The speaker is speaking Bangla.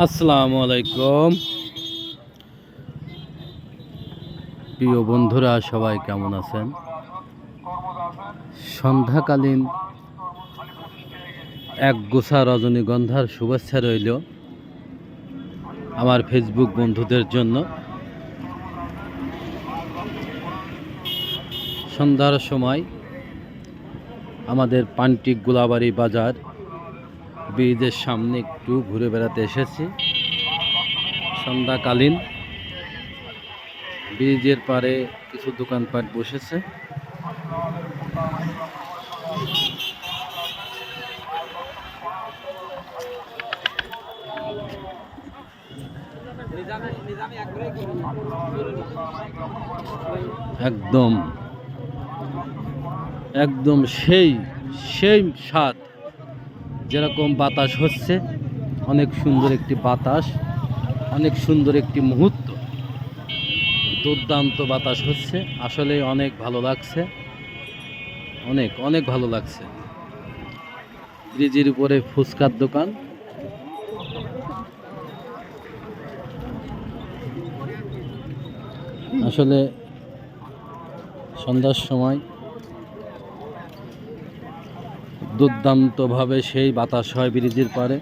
আসসালামু আলাইকুম প্রিয় বন্ধুরা, সবাই কেমন আছেন? সন্ধ্যাকালীন একগুচ্ছা রজনীগন্ধার শুভেচ্ছা রইল আমার ফেসবুক বন্ধুদের জন্য। সন্ধ্যার সময় আমাদের পান্টিক গোলাবাড়ি বাজার ব্রিজের সামনে একটু ঘুরে বেড়াতে এসেছি। সন্ধ্যাকালীন ব্রিজের পারে কিছু দোকানপাট বসেছে। একদম একদম সেই সেই স্বাদ, যেরকম বাতাস হচ্ছে, অনেক সুন্দর একটি বাতাস, অনেক সুন্দর একটি মুহূর্ত, দুর্দান্ত বাতাস হচ্ছে। আসলে অনেক ভালো লাগছে, অনেক অনেক ভালো লাগছে। ব্রিজের উপরে ফুচকার দোকান, আসলে সন্ধ্যার সময় দুর্দান্তভাবে সেই বাতাস হয় ব্রিজের পারে।